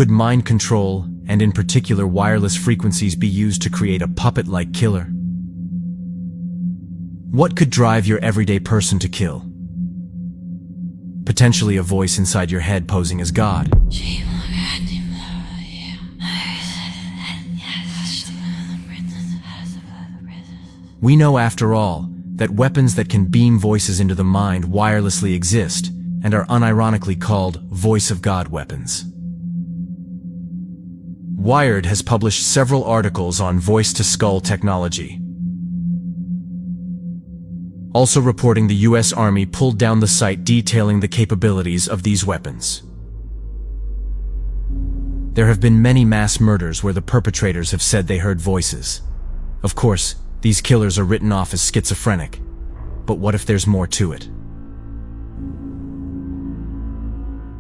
Could mind control, and in particular wireless frequencies, be used to create a puppet-like killer? What could drive your everyday person to kill? Potentially a voice inside your head posing as God. We know, after all, that weapons that can beam voices into the mind wirelessly exist and are unironically called voice of God weapons. Wired has published several articles on voice-to-skull technology, also reporting the U.S. Army pulled down the site detailing the capabilities of these weapons. There have been many mass murders where the perpetrators have said they heard voices. Of course, these killers are written off as schizophrenic. But what if there's more to it?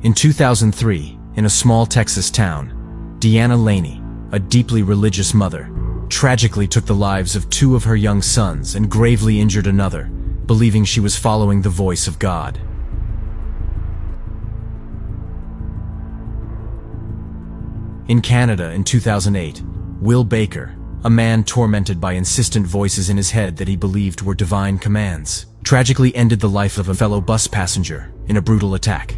In 2003, in a small Texas town, Deanna Laney, a deeply religious mother, tragically took the lives of 2 of her young sons and gravely injured another, believing she was following the voice of God. In Canada in 2008, Will Baker, a man tormented by insistent voices in his head that he believed were divine commands, tragically ended the life of a fellow bus passenger in a brutal attack.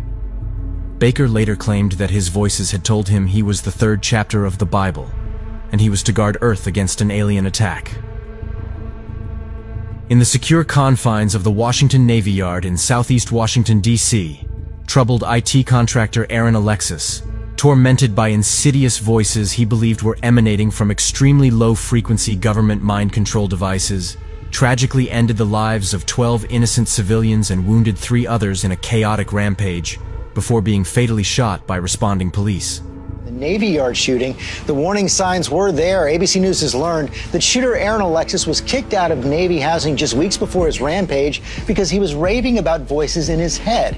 Baker later claimed that his voices had told him he was the 3rd chapter of the Bible, and he was to guard Earth against an alien attack. In the secure confines of the Washington Navy Yard in southeast Washington, D.C., troubled IT contractor Aaron Alexis, tormented by insidious voices he believed were emanating from extremely low-frequency government mind control devices, tragically ended the lives of 12 innocent civilians and wounded 3 others in a chaotic rampage before being fatally shot by responding police. The Navy Yard shooting, the warning signs were there. ABC News has learned that shooter Aaron Alexis was kicked out of Navy housing just weeks before his rampage because he was raving about voices in his head.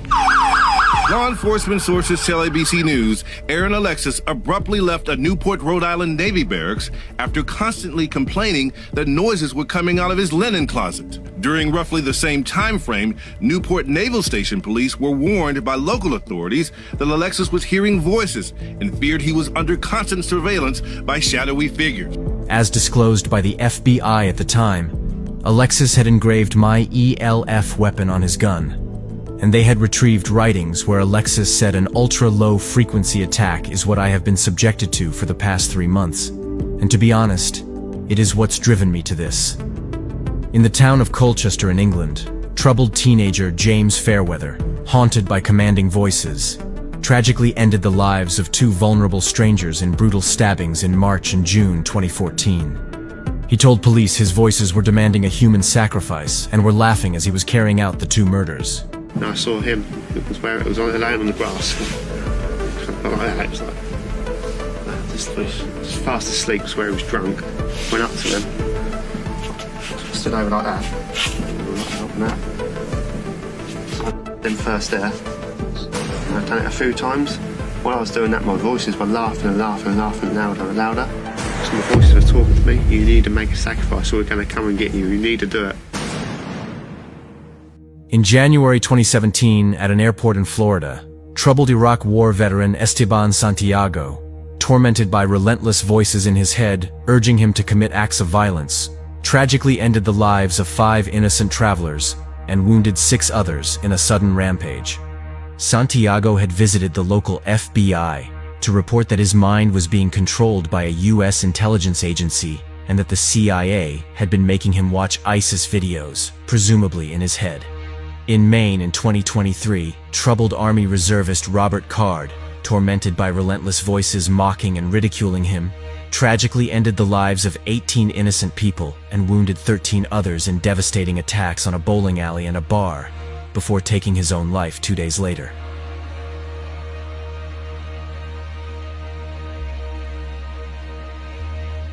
Law enforcement sources tell ABC News Aaron Alexis abruptly left a Newport, Rhode Island Navy barracks after constantly complaining that noises were coming out of his linen closet. During roughly the same time frame, Newport Naval Station police were warned by local authorities that Alexis was hearing voices and feared he was under constant surveillance by shadowy figures. As disclosed by the FBI at the time, Alexis had engraved my ELF weapon on his gun, and they had retrieved writings where Alexis said an ultra-low frequency attack is what I have been subjected to for the past 3 months. And to be honest, it is what's driven me to this. In the town of Colchester in England, troubled teenager James Fairweather, haunted by commanding voices, tragically ended the lives of 2 vulnerable strangers in brutal stabbings in March and June 2014. He told police his voices were demanding a human sacrifice and were laughing as he was carrying out the 2 murders. And I saw him. It was laying on the grass. Like that. It was like just fast asleep. Was where he was drunk. Went up to him. Stood over like that. Then first there. And I've done it a few times. While I was doing that, my voices were laughing and laughing and laughing louder and louder. So my voices were talking to me. You need to make a sacrifice, or we're going to come and get you. You need to do it. In January 2017, at an airport in Florida, troubled Iraq War veteran Esteban Santiago, tormented by relentless voices in his head urging him to commit acts of violence, tragically ended the lives of 5 innocent travelers and wounded 6 others in a sudden rampage. Santiago had visited the local FBI to report that his mind was being controlled by a U.S. intelligence agency and that the CIA had been making him watch ISIS videos, presumably in his head. In Maine in 2023, troubled Army reservist Robert Card, tormented by relentless voices mocking and ridiculing him, tragically ended the lives of 18 innocent people and wounded 13 others in devastating attacks on a bowling alley and a bar, before taking his own life 2 days later.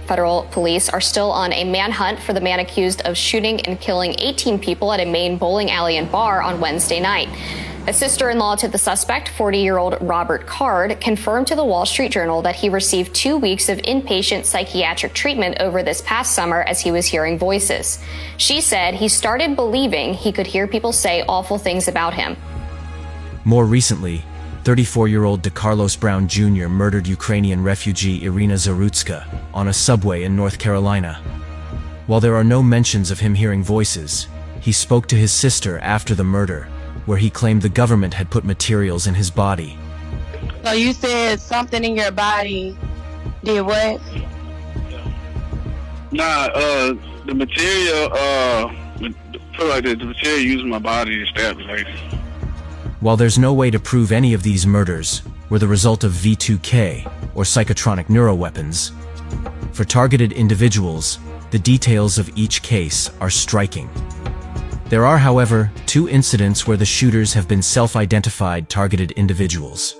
Federal police are still on a manhunt for the man accused of shooting and killing 18 people at a Maine bowling alley and bar on Wednesday night. A sister-in-law to the suspect, 40-year-old Robert Card, confirmed to the Wall Street Journal that he received 2 weeks of inpatient psychiatric treatment over this past summer as he was hearing voices. She said he started believing he could hear people say awful things about him. More recently, 34-year-old DeCarlos Brown Jr. murdered Ukrainian refugee Irina Zarutska on a subway in North Carolina. While there are no mentions of him hearing voices, he spoke to his sister after the murder, where he claimed the government had put materials in his body. So you said something in your body did what? The material, feel like the material used my body to stab the lady. While there's no way to prove any of these murders were the result of V2K or psychotronic neuroweapons, for targeted individuals, the details of each case are striking. There are, however, 2 incidents where the shooters have been self-identified targeted individuals.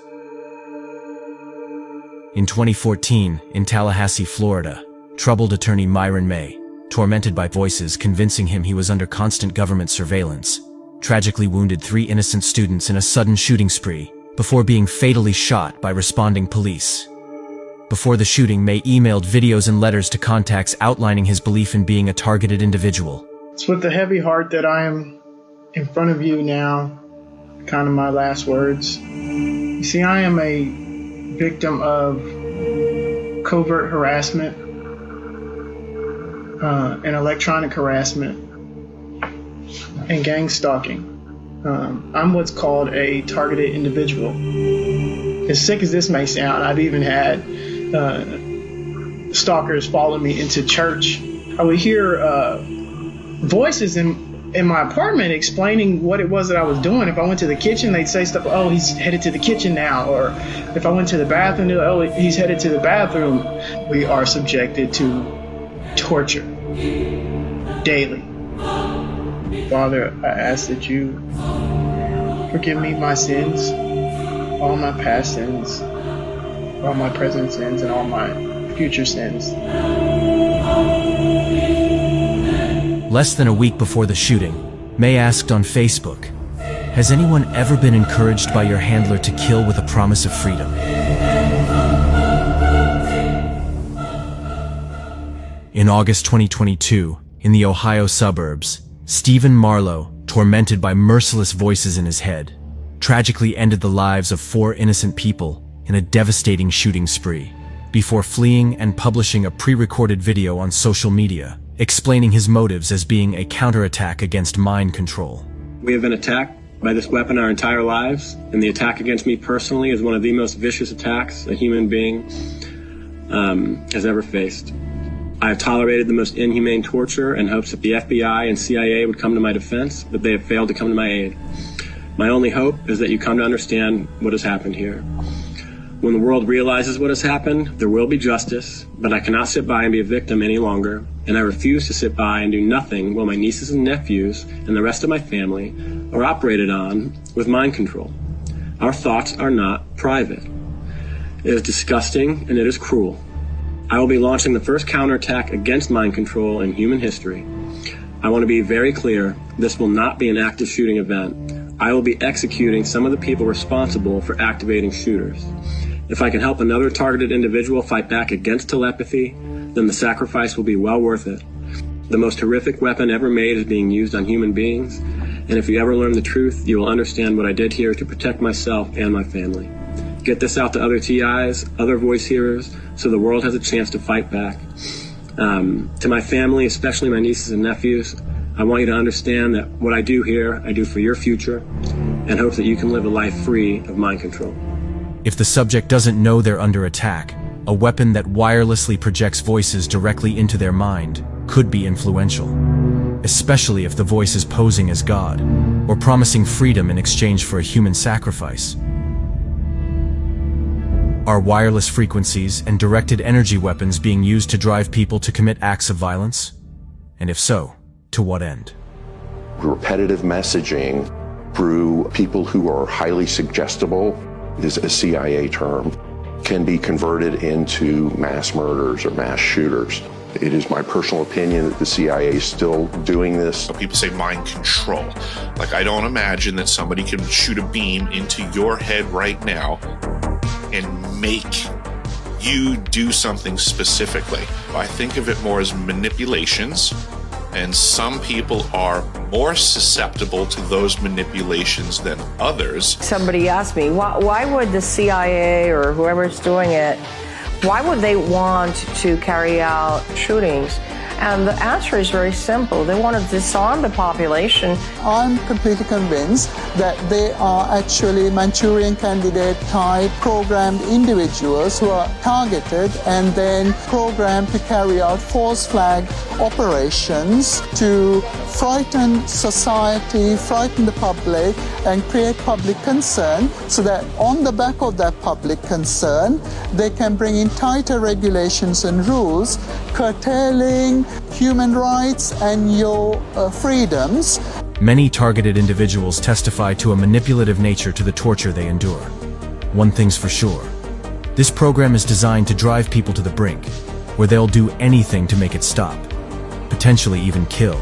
In 2014, in Tallahassee, Florida, troubled attorney Myron May, tormented by voices convincing him he was under constant government surveillance, tragically wounded 3 innocent students in a sudden shooting spree before being fatally shot by responding police. Before the shooting, May emailed videos and letters to contacts outlining his belief in being a targeted individual. It's with a heavy heart that I am in front of you now, kind of my last words. You see, I am a victim of covert harassment and electronic harassment and gang stalking. I'm what's called a targeted individual. As sick as this may sound, I've even had stalkers follow me into church. I would hear voices in my apartment explaining what it was that I was doing. If I went to the kitchen, they'd say stuff, oh, he's headed to the kitchen now. Or if I went to the bathroom, they'd, oh, he's headed to the bathroom. We are subjected to torture daily. Father, I ask that you forgive me my sins, all my past sins, all my present sins, and all my future sins. Less than a week before the shooting, May asked on Facebook, "Has anyone ever been encouraged by your handler to kill with a promise of freedom?" In August 2022, in the Ohio suburbs, Stephen Marlowe, tormented by merciless voices in his head, tragically ended the lives of 4 innocent people in a devastating shooting spree, before fleeing and publishing a pre-recorded video on social media, explaining his motives as being a counterattack against mind control. We have been attacked by this weapon our entire lives, and the attack against me personally is one of the most vicious attacks a human being has ever faced. I have tolerated the most inhumane torture in hopes that the FBI and CIA would come to my defense, but they have failed to come to my aid. My only hope is that you come to understand what has happened here. When the world realizes what has happened, there will be justice, but I cannot sit by and be a victim any longer, and I refuse to sit by and do nothing while my nieces and nephews and the rest of my family are operated on with mind control. Our thoughts are not private. It is disgusting and it is cruel. I will be launching the first counterattack against mind control in human history. I want to be very clear, this will not be an active shooting event. I will be executing some of the people responsible for activating shooters. If I can help another targeted individual fight back against telepathy, then the sacrifice will be well worth it. The most horrific weapon ever made is being used on human beings, and if you ever learn the truth, you will understand what I did here to protect myself and my family. Get this out to other TIs, other voice hearers, so the world has a chance to fight back. To my family, especially my nieces and nephews, I want you to understand that what I do here, I do for your future, and hope that you can live a life free of mind control. If the subject doesn't know they're under attack, a weapon that wirelessly projects voices directly into their mind could be influential, especially if the voice is posing as God or promising freedom in exchange for a human sacrifice. Are wireless frequencies and directed energy weapons being used to drive people to commit acts of violence? And if so, to what end? Repetitive messaging through people who are highly suggestible, is a CIA term, can be converted into mass murders or mass shooters. It is my personal opinion that the CIA is still doing this. People say mind control. Like, I don't imagine that somebody can shoot a beam into your head right now and make you do something specifically. I think of it more as manipulations And some people are more susceptible to those manipulations than others. Somebody asked me, why would the CIA or whoever's doing it, why would they want to carry out shootings? And the answer is very simple. They want to disarm the population. I'm completely convinced that they are actually Manchurian Candidate type programmed individuals who are targeted and then programmed to carry out false flag operations to frighten society, frighten the public, and create public concern so that on the back of that public concern, they can bring in tighter regulations and rules, curtailing human rights and your freedoms. Many targeted individuals testify to a manipulative nature to the torture they endure. One thing's for sure. This program is designed to drive people to the brink, where they'll do anything to make it stop, potentially even kill.